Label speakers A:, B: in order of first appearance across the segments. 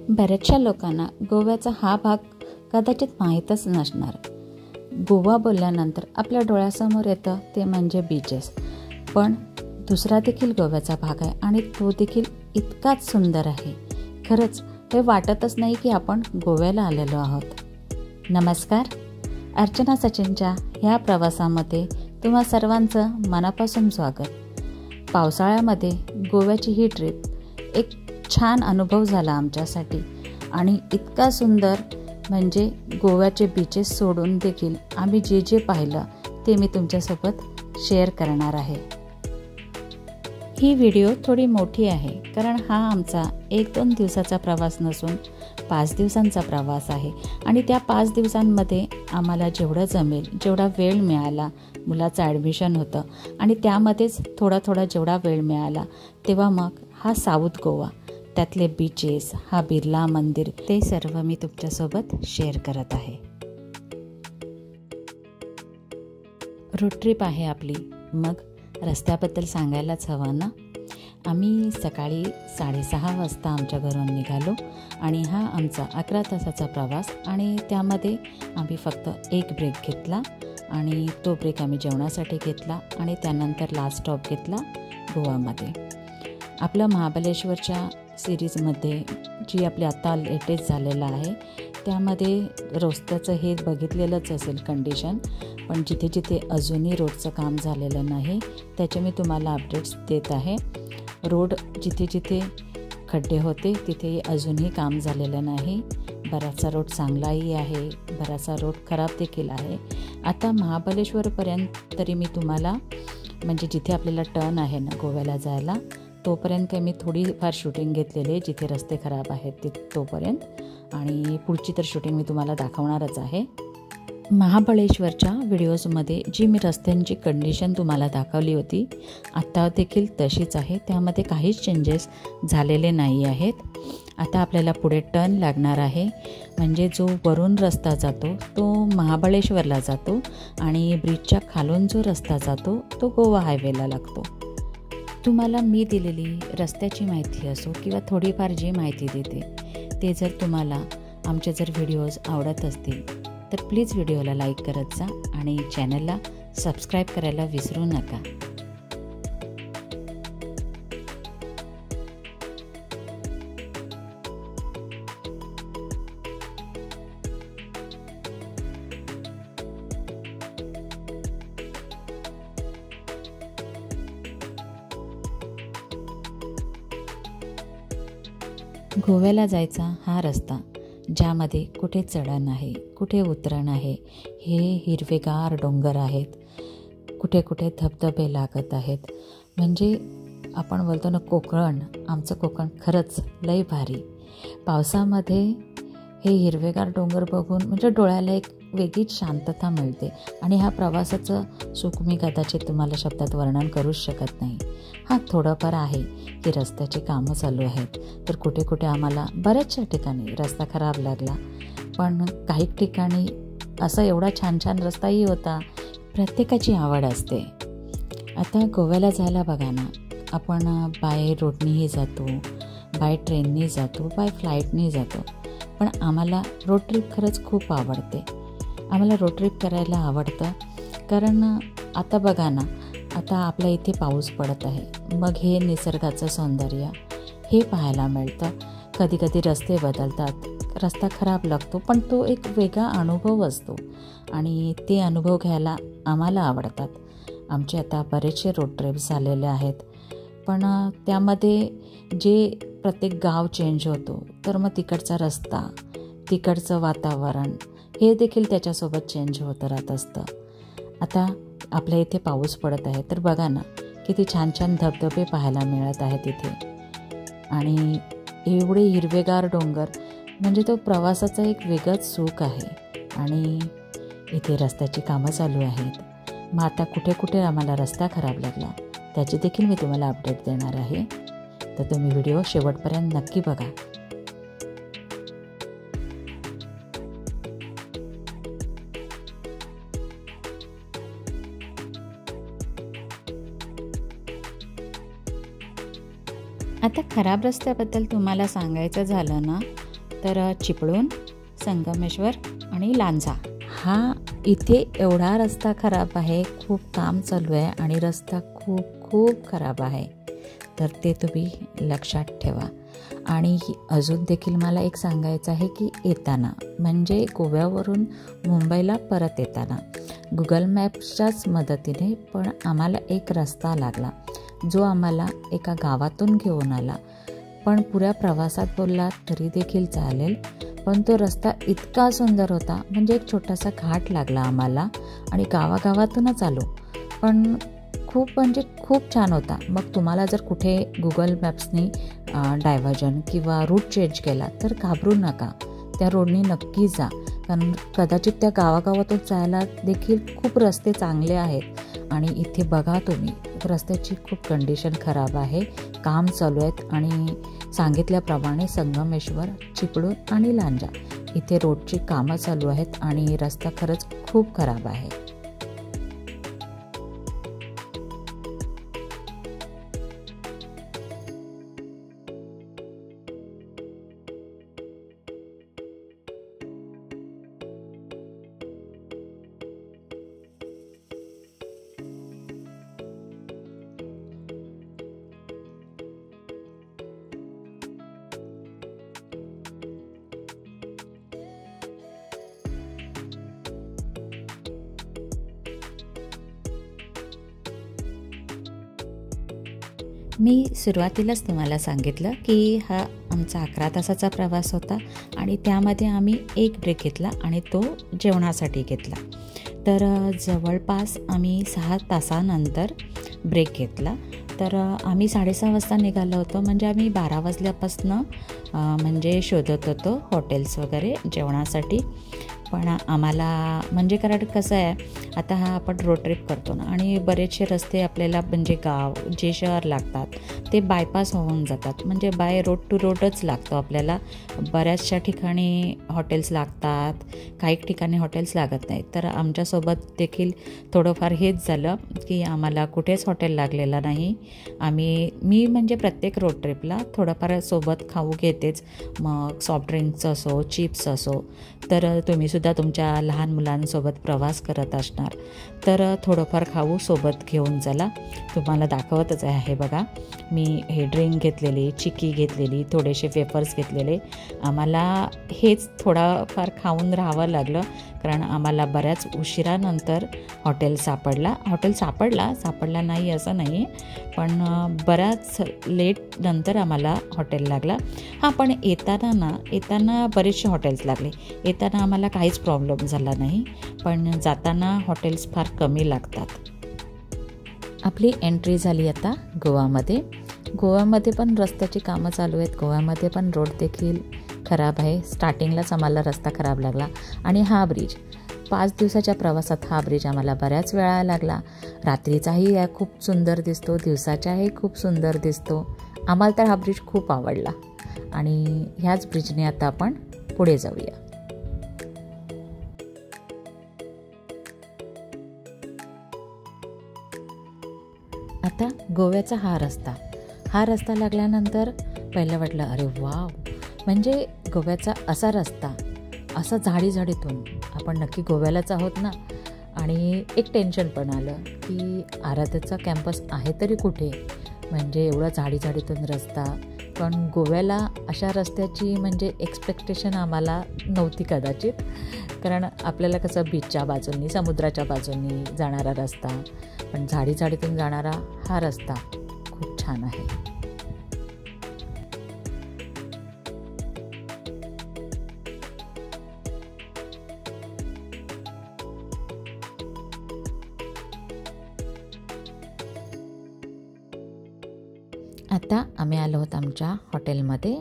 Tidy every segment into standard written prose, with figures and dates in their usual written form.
A: बऱ्याचशा लोकांना गोव्याचा हा भाग कदाचित माहीतच नसणार. गोवा बोलल्यानंतर आपल्या डोळ्यासमोर येतं ते म्हणजे बीचेस. पण दुसरा देखील गोव्याचा भाग आहे आणि तो देखील इतकाच सुंदर आहे. खरंच हे वाटतच नाही की आपण गोव्याला आलेलो आहोत. नमस्कार, अर्चना सचिनच्या ह्या प्रवासामध्ये तुम्हा सर्वांचं मनापासून स्वागत. पावसाळ्यामध्ये गोव्याची ही ट्रिप एक छान अनुभव झाला आमच्यासाठी आणि इतका सुंदर म्हणजे गोव्याचे बीचेस सोडून देखील आम्ही जे जे पाहिलं ते मी तुमच्यासोबत शेअर करणार आहे. ही व्हिडिओ थोडी मोठी आहे कारण हा आमचा 1-2 दिवसाचा प्रवास नसून 5 दिवसांचा प्रवास आहे आणि त्या 5 दिवसांमध्ये आम्हाला जेवढं जमेल, जेवढा वेळ मिळाला, मुलाचं ॲडमिशन होतं आणि त्यामध्येच थोडा जेवढा वेळ मिळाला तेव्हा मग हा साऊथ गोवा, त्यातले बीचेस, हा बिर्ला मंदिर, ते सर्व मी तुमच्यासोबत शेअर करत आहे. रोड ट्रिप आहे आपली, मग रस्त्याबद्दल सांगायलाच हवं ना. आम्ही सकाळी 6:30 वाजता आमच्या घरून निघालो आणि हा आमचा 11 तासाचा प्रवास आणि त्यामध्ये आम्ही फक्त एक ब्रेक घेतला आणि तो ब्रेक आम्ही जेवणासाठी घेतला आणि त्यानंतर लास्ट स्टॉप घेतला गोवामध्ये. आपलं महाबळेश्वरच्या सिरीजमध्ये जी आपली आता लेटेस्ट झालेलं आहे त्यामध्ये रस्त्याचं हे बघितलेलंच असेल कंडिशन, पण जिथे जिथे अजूनही रोडचं काम झालेलं नाही त्याचे मी तुम्हाला अपडेट्स देत आहे. रोड जिथे जिथे खड्डे होते तिथे अजूनही काम झालेलं नाही. बराचसा रोड चांगलाही आहे, बराचसा रोड खराब देखील आहे. आता महाबळेश्वरपर्यंत तरी मी तुम्हाला म्हणजे जिथे आपल्याला टर्न आहे ना गोव्याला जायला तोपर्यंत काही मी थोडीफार शूटिंग घेतलेली आहे जिथे रस्ते खराब आहेत तोपर्यंत, आणि पुढची तर शूटिंग मी तुम्हाला दाखवणारच आहे. महाबळेश्वरच्या व्हिडिओजमध्ये जी मी रस्त्यांची कंडिशन तुम्हाला दाखवली होती आत्ता देखील तशीच आहे, त्यामध्ये काहीच चेंजेस झालेले नाही आहेत. आता आपल्याला पुढे टर्न लागणार आहे, म्हणजे जो वरून रस्ता जातो तो महाबळेश्वरला जातो आणि ब्रिजच्या खालून जो रस्ता जातो तो गोवा हायवेला लागतो. तुम्हाला मी दिलेली रस्त्याची माहिती असो किंवा थोडीफार जी माहिती देते ते जर तुम्हाला आमचे जर व्हिडिओज आवडत असतील तर प्लीज व्हिडिओला लाईक करत जा आणि चॅनलला सबस्क्राईब करायला विसरू नका. गोव्याला जायचा हा रस्ता ज्यामध्ये कुठे चढण आहे, कुठे उतरण आहे, हे हिरवेगार डोंगर आहेत, कुठे कुठे धबधबे लागत आहेत. म्हणजे आपण बोलतो ना कोकण, आमचं कोकण खरंच लई भारी. पावसामध्ये हे हिरवेगार डोंगर बघून म्हणजे डोळ्याला एक वेगळीच शांतता मिळते आणि ह्या प्रवासाचं सुख मी कदाचित तुम्हाला शब्दात वर्णन करूच शकत नाही. हां, थोडंफार आहे की रस्त्याची कामं चालू आहेत तर कुठे कुठे आम्हाला बऱ्याचशा ठिकाणी रस्ता खराब लागला, पण काही ठिकाणी असा एवढा छान छान रस्ताही होता. प्रत्येकाची आवड असते. आता गोव्याला जायला बघा ना, आपण बाय रोडनीही जातो, बाय ट्रेननी जातो, बाय फ्लाईटनी जातो, पण आम्हाला रोड ट्रिप खरंच खूप आवडते. आम्हाला रोड ट्रिप करायला आवडतं कारण आता बघा ना, आता आपल्या इथे पाऊस पडत आहे, मग हे निसर्गाचं सौंदर्य हे पाहायला मिळतं. कधी कधी रस्ते बदलतात, रस्ता खराब लागतो, पण तो एक वेगळा अनुभव असतो आणि ते अनुभव घ्यायला आम्हाला आवडतात. आमचे आता बरेचसे रोड ट्रिप्स झालेले आहेत, पण त्यामध्ये जे प्रत्येक गाव चेंज होतो तर मग तिकडचा रस्ता, तिकडचं वातावरण हे देखील त्याच्यासोबत चेंज होत राहत असतं. आता आपल्या इथे पाऊस पडत आहे तर बघा ना किती छान छान धबधबे पाहायला मिळत आहेत इथे आणि एवढे हिरवेगार डोंगर, म्हणजे तो प्रवासाचा एक वेगळंच सुख आहे. आणि इथे रस्त्याची कामं चालू आहेत. मग आता कुठे कुठे आम्हाला रस्ता खराब लागला त्याची देखील मी तुम्हाला अपडेट देणार आहे, तर तुम्ही व्हिडिओ शेवटपर्यंत नक्की बघा. आता खराब रस्त्याबद्दल तुम्हाला सांगायचं झालं ना तर चिपळूण, संगमेश्वर आणि लांजा हा इथे एवढा रस्ता खराब आहे, खूप काम चालू आहे आणि रस्ता खूप खूप खराब आहे, तर ते तुम्ही लक्षात ठेवा. आणि अजून देखील मला एक सांगायचं आहे की येताना म्हणजे गोव्यावरून मुंबईला परत येताना गुगल मॅप्सच्याच मदतीने पण आम्हाला एक रस्ता लागला, जो आम्हाला एका गावातून घेऊन आला. पण पुऱ्या प्रवासात बोलला तरी देखील चालेल, पण तो रस्ता इतका सुंदर होता, म्हणजे एक छोटासा घाट लागला आम्हाला आणि गावागावातूनच आलो, पण खूप छान होता. मग तुम्हाला जर कुठे गुगल मॅप्सनी डायव्हर्जन किंवा रूट चेंज केला तर घाबरू नका, त्या रोडनी नक्की जा, कारण कदाचित त्या गावागावातून जायला देखील खूप रस्ते चांगले आहेत. आणि इथे बघा तुम्ही, रस्त्याची खूप कंडिशन खराब आहे, काम चालू आहेत आणि सांगितल्याप्रमाणे संगमेश्वर, चिपळूण आणि लांजा इथे रोडची कामं चालू आहेत आणि रस्ता खरंच खूप खराब आहे. मी सुरुवातीलाच तुम्हाला सांगितलं की हा आमचा 11 तासाचा प्रवास होता आणि त्यामध्ये आम्ही एक ब्रेक घेतला आणि तो जेवणासाठी घेतला. तर जवळपास आम्ही 6 तासानंतर ब्रेक घेतला. तर आम्ही 6:30 वाजता निघालो होतो, म्हणजे आम्ही 12 वाजल्यापासनं म्हणजे शोधत होतो हॉटेल्स वगैरे जेवणासाठी. पण आम्हाला म्हणजे कारण कसं आहे, आता हा आपण रोड ट्रिप करतो ना आणि बरेचसे रस्ते आपल्याला म्हणजे गाव जे शहर लागतात ते बायपास होऊन जातात, म्हणजे बाय रोड टू रोडच लागतो आपल्याला. बऱ्याचशा ठिकाणी हॉटेल्स लागतात, काही ठिकाणी हॉटेल्स लागत नाहीत. तर आमच्यासोबत देखील थोडंफार हेच झालं की आम्हाला कुठेच हॉटेल लागलेलं नाही. मी म्हणजे प्रत्येक रोड ट्रिपला थोडंफार सोबत खाऊ घेतेच, मग सॉफ्ट ड्रिंक्स असो, चिप्स असो. तर तुम्ही सुद्धा तुमच्या लहान मुलांसोबत प्रवास करत असणार, तर थोडंफार खाऊ सोबत घेऊन चला. तुम्हाला दाखवतच आहे बघा, मी हे ड्रिंक घेतलेली, चिक्की घेतलेली, थोडेसे वेफर्स घेतलेले. आम्हाला हेच थोडाफार खाऊन राहावं लागलं, कारण आम्हाला बऱ्याच उशिरानंतर हॉटेल सापडला नाही असं नाही, पण बऱ्याच लेट नंतर आम्हाला हॉटेल लागला. हां, पण येताना बरेचसे हॉटेल्स लागले. येताना आम्हाला काहीच प्रॉब्लेम झाला नाही, पण जाताना हॉटेल्स फार कमी लागतात. आपली एंट्री झाली आता गोव्यामध्ये पण रस्त्याची कामं चालू आहेत. गोव्यामध्ये पण रोड देखील खराब आहे. स्टार्टिंगलाच आम्हाला रस्ता खराब लागला. आणि हा ब्रिज 5 दिवसाच्या प्रवासात हा ब्रिज आम्हाला बऱ्याच वेळा लागला. रात्रीचाही खूप सुंदर दिसतो, दिवसाचाही खूप सुंदर दिसतो. आम्हाला तर हा ब्रिज खूप आवडला आणि ह्याच ब्रिजने आता आपण पुढे जाऊया. आता गोव्याचा हा रस्ता लागल्यानंतर पहिलं वाटलं अरे वाव, म्हणजे गोव्याचा असा रस्ता, असा झाडीतून आपण नक्की गोव्यालाच आहोत ना. आणि एक टेन्शन पण आलं की आराध्याचा कॅम्पस आहे तरी कुठे, म्हणजे एवढा झाडीतून रस्ता. पण गोव्याला अशा रस्त्याची म्हणजे एक्सपेक्टेशन आम्हाला नव्हती कदाचित, कारण आपल्याला कसं बीचच्या बाजूनी, समुद्राच्या बाजूनी जाणारा रस्ता, पण झाडीतून जाणारा हा रस्ता खूप छान आहे. आता आम्ही आलो आहोत आमच्या हॉटेलमध्ये.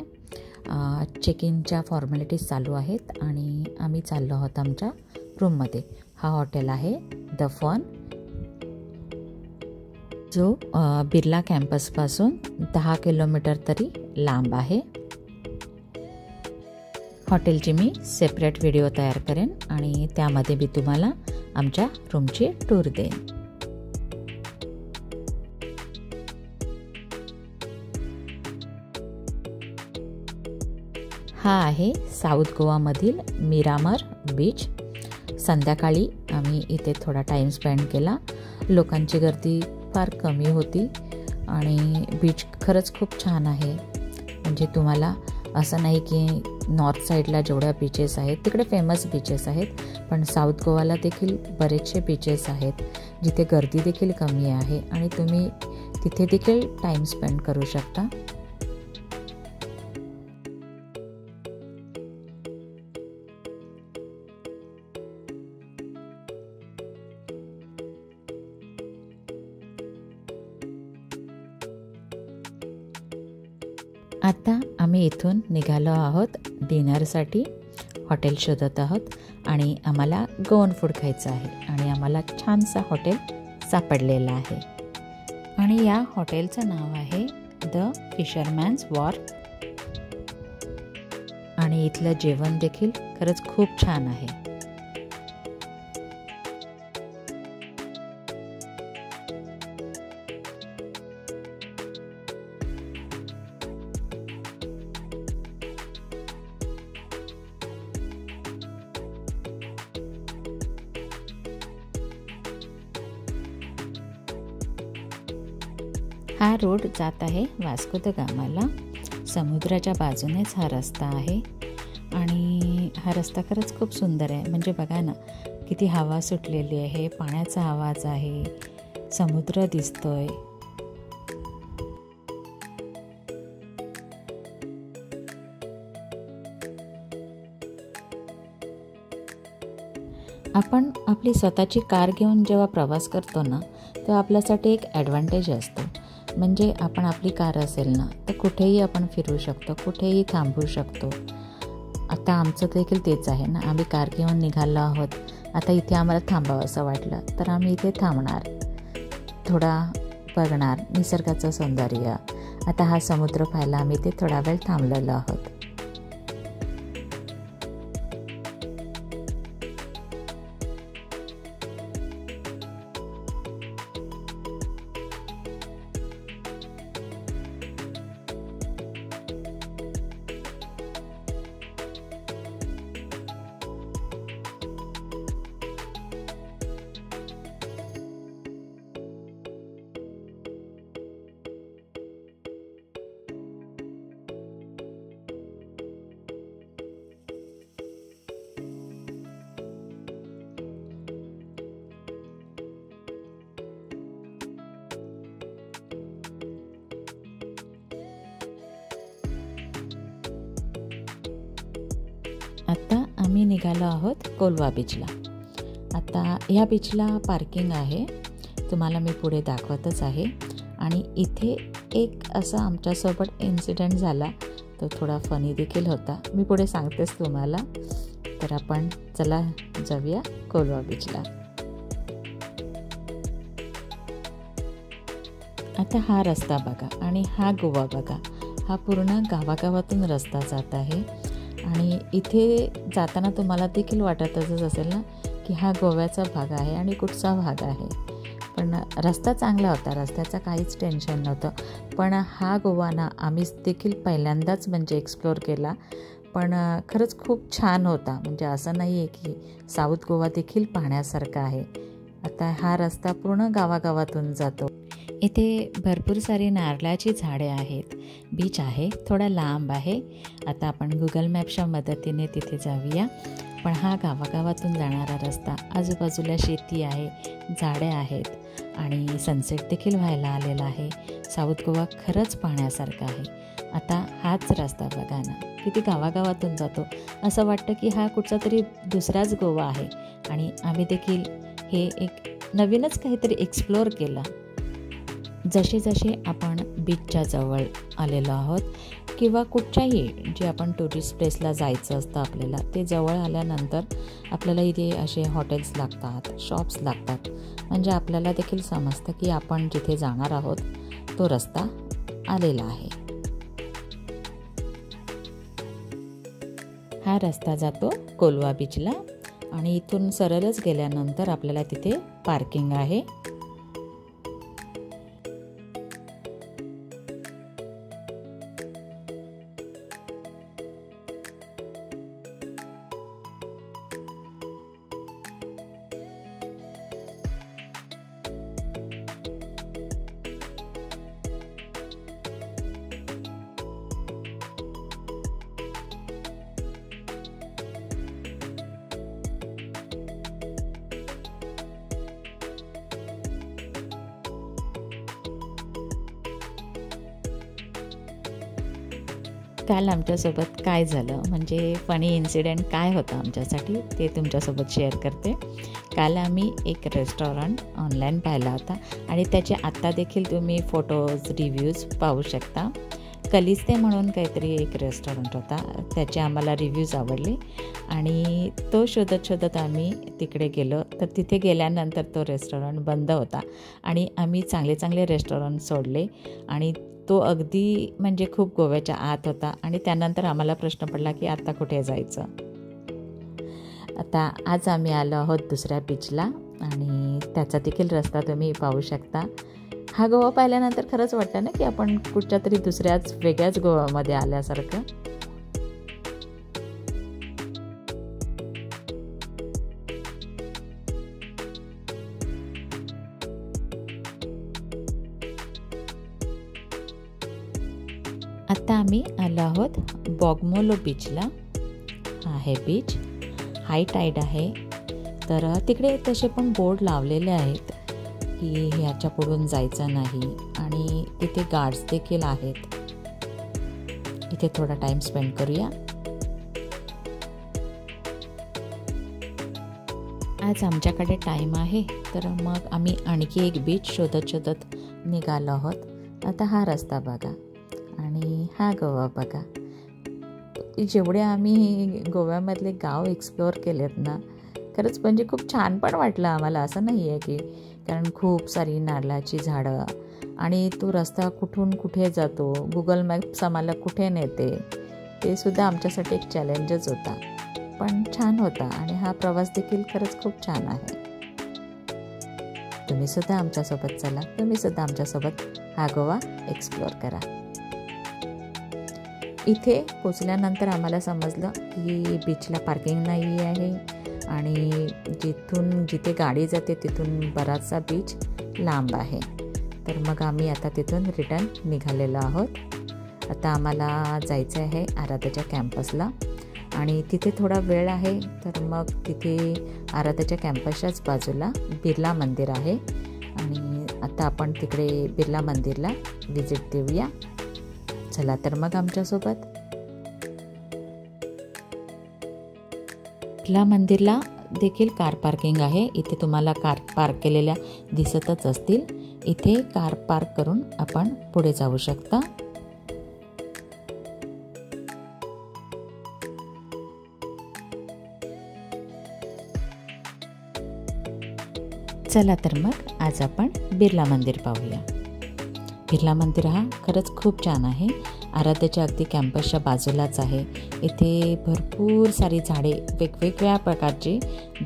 A: चेक इनच्या फॉर्मॅलिटीज चालू आहेत आणि आम्ही चाललो आहोत आमच्या रूममध्ये. हा हॉटेल आहे द फन, जो बिर्ला कॅम्पसपासून 10 किलोमीटर तरी लांब आहे. हॉटेलची मी सेपरेट व्हिडिओ तयार करेन आणि त्यामध्ये मी तुम्हाला आमच्या रूमची टूर देईन. हा आहे साऊथ गोवामधील मिरामर बीच. संध्याकाळी आम्ही इथे थोडा टाईम स्पेंड केला. लोकांची गर्दी फार कमी होती आणि बीच खरंच खूप छान आहे. म्हणजे तुम्हाला असं नाही की नॉर्थ साईडला जेवढ्या बीचेस आहेत तिकडे फेमस बीचेस आहेत, पण साऊथ गोवाला देखील बरेचसे बीचेस आहेत जिथे गर्दी देखील कमी आहे आणि तुम्ही तिथे देखील टाईम स्पेंड करू शकता. आता आम्ही इथून निघालो आहोत डिनरसाठी. हॉटेल शोधत आहोत आणि आम्हाला गोवन फूड खायचं आहे आणि आम्हाला छानसा हॉटेल सापडलेला आहे आणि या हॉटेलचं नाव आहे द फिशरमॅन्स वॉर्फ आणि इथलं जेवण देखील खरंच खूप छान आहे. हा रोड जात आहे वास्को द गामाला. समुद्राच्या बाजूनेच हा रस्ता आहे आणि हा रस्ता खरंच खूप सुंदर आहे. म्हणजे बघा ना, किती हवा सुटलेली आहे, पाण्याचा आवाज आहे, समुद्र दिसतोय. आपण आपली स्वतःची कार घेऊन जेव्हा प्रवास करतो ना, तेव्हा आपल्यासाठी एक ॲडव्हान्टेज असतो. म्हणजे आपण आपली कार असेल ना तर कुठेही आपण फिरू शकतो, कुठेही थांबू शकतो. आता आमचं देखील तेच आहे ना, आम्ही कार घेऊन निघालो आहोत. आता इथे आम्हाला थांबावं असं वाटलं तर आम्ही इथे थांबणार, थोडा बघणार निसर्गाचं सौंदर्य. आता हा समुद्र पाहायला आम्ही इथे थोडा वेळ थांबलेलो आहोत. आता आम्ही निघालो आहोत कोलवा बीचला. आता ह्या बीचला पार्किंग आहे, तुम्हाला मी पुढे दाखवतच आहे. आणि इथे एक असा आमच्यासोबत इन्सिडेंट झाला, तो थोडा फनी देखील होता, मी पुढे सांगतेच तुम्हाला. तर आपण चला जाऊया कोलवा बीचला. आता हा रस्ता बघा आणि हा गोवा बघा. हा पूर्ण गावागावातून रस्ता जात आहे आणि इथे जाताना तुम्हाला देखील वाटतच असेल ना की हा गोव्याचा भाग आहे आणि कुठचा भाग आहे. पण रस्ता चांगला होता, रस्त्याचं काहीच टेन्शन नव्हतं. पण हा गोवा ना आम्ही देखील पहिल्यांदाच म्हणजे एक्सप्लोअर केला, पण खरंच खूप छान होता. म्हणजे असं नाही आहे की साऊथ गोवा देखील पाहण्यासारखा आहे. आता हा रस्ता पूर्ण गावागावातून जातो. इथे भरपूर सारी नारळाची झाडे आहेत. बीच आहे, थोडा लांब आहे. आता आपण गुगल मॅपच्या मदतीने तिथे जाऊया. पण हा गावागावातून जाणारा रस्ता, आजूबाजूला शेती आहे, झाडे आहेत आणि सनसेट देखील व्हायला आलेला आहे. साऊथ गोवा खरंच पाहण्यासारखं आहे. आता हाच रस्ता बघा ना, किती गावागावातून जातो. असं वाटतं की हा कुठचा तरी दुसराच गोवा आहे आणि आम्ही देखील हे एक नवीनच काहीतरी एक्सप्लोअर केलं. जसे जसे आपण बीचच्या जवळ आलेलो आहोत किंवा कुठच्याही जे आपण टुरिस्ट प्लेसला जायचं असतं आपल्याला, ते जवळ आल्यानंतर आपल्याला इथे असे हॉटेल्स लागतात, शॉप्स लागतात. म्हणजे आपल्याला देखील समजतं की आपण जिथे जाणार आहोत तो रस्ता आलेला आहे. हा रस्ता जातो कोलवा बीचला आणि इथून सरळच गेल्यानंतर आपल्याला तिथे पार्किंग आहे. काल आमच्यासोबत काय झालं, म्हणजे फनी इन्सिडेंट काय होता आमच्यासाठी ते तुमच्यासोबत शेअर करते. काल आम्ही एक रेस्टॉरंट ऑनलाईन पाहिला होता आणि त्याचे आत्ता देखील तुम्ही फोटोज रिव्ह्यूज पाहू शकता. कलिस्ते म्हणून काहीतरी एक रेस्टॉरंट होता, त्याचे आम्हाला रिव्ह्यूज आवडले आणि तो शोधत शोधत आम्ही तिकडे गेलो. तर तिथे गेल्यानंतर तो रेस्टॉरंट बंद होता आणि आम्ही चांगले चांगले रेस्टॉरंट सोडले आणि तो अगदी म्हणजे खूप गोव्याच्या आत होता आणि त्यानंतर आम्हाला प्रश्न पडला की आता कुठे जायचं. आता आज आम्ही आलो आहोत दुसऱ्या बीचला आणि त्याचा देखील रस्ता तुम्ही पाहू शकता. हा गोवा पाहिल्यानंतर खरंच वाटतं ना की आपण कुठच्या तरी दुसऱ्याच वेगळ्याच गोव्यामध्ये आल्यासारखं. आता आम्ही आलो आहोत बॉगमोलो बीचला. हा आहे बीच, हाय टाईड आहे. तर तिकडे तसे पण बोर्ड लावलेले आहेत की ह्याच्या पुढून जायचं नाही आणि तिथे गार्ड्स देखील आहेत. इथे थोडा टाईम स्पेंड करूया. आज आमच्याकडे टाईम आहे तर मग आम्ही आणखी एक बीच शोधत शोधत निघालो आहोत. आता हा रस्ता बघा आणि हा गोवा बघा. जेवढे आम्ही गोव्यामधले गाव एक्सप्लोअर केलेत ना, खरंच म्हणजे खूप छान पण वाटलं आम्हाला. असं नाही आहे की, कारण खूप सारी नारळाची झाडं आणि तो रस्ता कुठून कुठे जातो, गुगल मॅप्स आम्हाला कुठे नेते, ते सुद्धा आमच्यासाठी एक चॅलेंजच होता. पण छान होता आणि हा प्रवास देखील खरंच खूप छान आहे. तुम्ही सुद्धा आमच्यासोबत चला, तुम्ही सुद्धा आमच्यासोबत हा गोवा एक्सप्लोअर करा. इथे पोचल्यानंतर आम्हाला समजलं की बीचला पार्किंग नाही आहे आणि जिथे गाडी जाते तिथून बराचसा बीच लांब आहे. तर मग आम्ही आता तिथून रिटर्न निघालेलो आहोत. आता आम्हाला जायचं आहे आराध्याच्या कॅम्पसला आणि तिथे थोडा वेळ आहे. तर मग तिथे आराध्याच्या कॅम्पसच्याच बाजूला बिर्ला मंदिर आहे आणि आता आपण तिकडे बिर्ला मंदिरला व्हिजिट देऊया. चला तर मग आमच्यासोबत. बिर्ला मंदिरला देखील कार पार्किंग आहे. इथे तुम्हाला कार पार्क केलेल्या दिसतच असतील. इथे कार पार्क करून आपण पुढे जाऊ शकता. चला तर मग आज आपण बिर्ला मंदिर पाहूया. बिर्ला मंदिर हा खरंच खूप छान आहे. आराध्याच्या अगदी कॅम्पसच्या बाजूलाच आहे. इथे भरपूर सारी झाडे, वेगवेगळ्या प्रकारची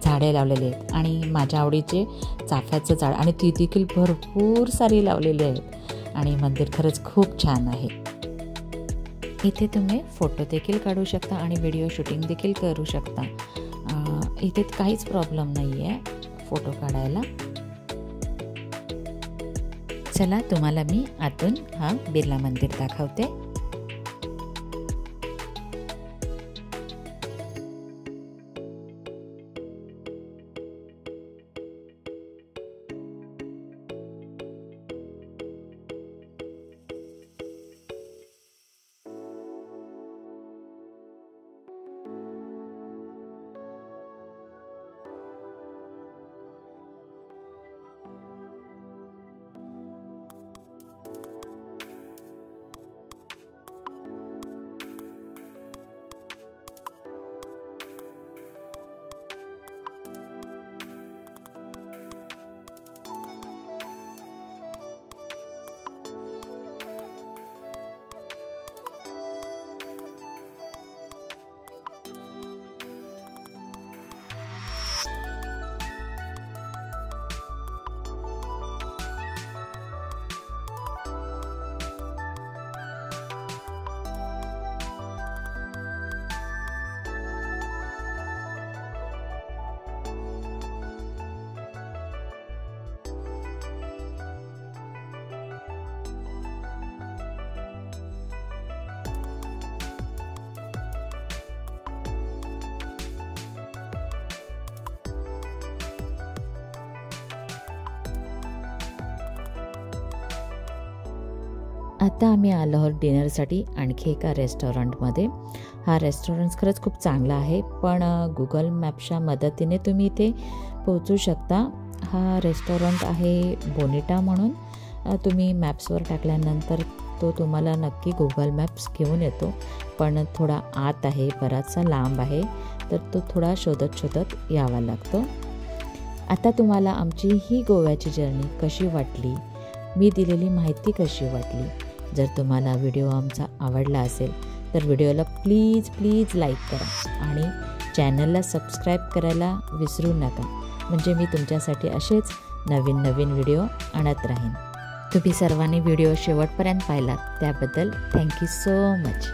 A: झाडे लावलेली आहेत आणि माझ्या आवडीचे चाफ्याचं झाड आणि ती देखील भरपूर सारी लावलेली आहेत आणि मंदिर खरंच खूप छान आहे. इथे तुम्ही फोटो देखील काढू शकता आणि व्हिडिओ शूटिंग देखील करू शकता. इथे काहीच प्रॉब्लेम नाही आहे फोटो काढायला. चला तुम्हाला मी आतून हा बिर्ला मंदिर दाखवते. आता आम्ही आलो आहोत डिनरसाठी आणखी एका रेस्टॉरंटमध्ये. हा रेस्टॉरंट खरंच खूप चांगला आहे, पण गुगल मॅपच्या मदतीने तुम्ही इथे पोहोचू शकता. हा रेस्टॉरंट आहे बोनिटा म्हणून. तुम्ही मॅप्सवर टाकल्यानंतर तो तुम्हाला नक्की गुगल मॅप्स घेऊन येतो, पण थोडा आत आहे, बराचसा लांब आहे, तर तो थोडा शोधत यावा लागतो. आता तुम्हाला आमची ही गोव्याची जर्नी कशी वाटली, मी दिलेली माहिती कशी वाटली? जर तुम्हाला व्हिडिओ आमचा आवडला असेल तर व्हिडिओला प्लीज लाईक करा आणि चॅनलला सबस्क्राईब करायला विसरू नका, म्हणजे मी तुमच्यासाठी असेच नवीन व्हिडिओ आणत राहीन. तुम्ही सर्वांनी व्हिडिओ शेवटपर्यंत पाहिलात त्याबद्दल थँक्यू सो मच.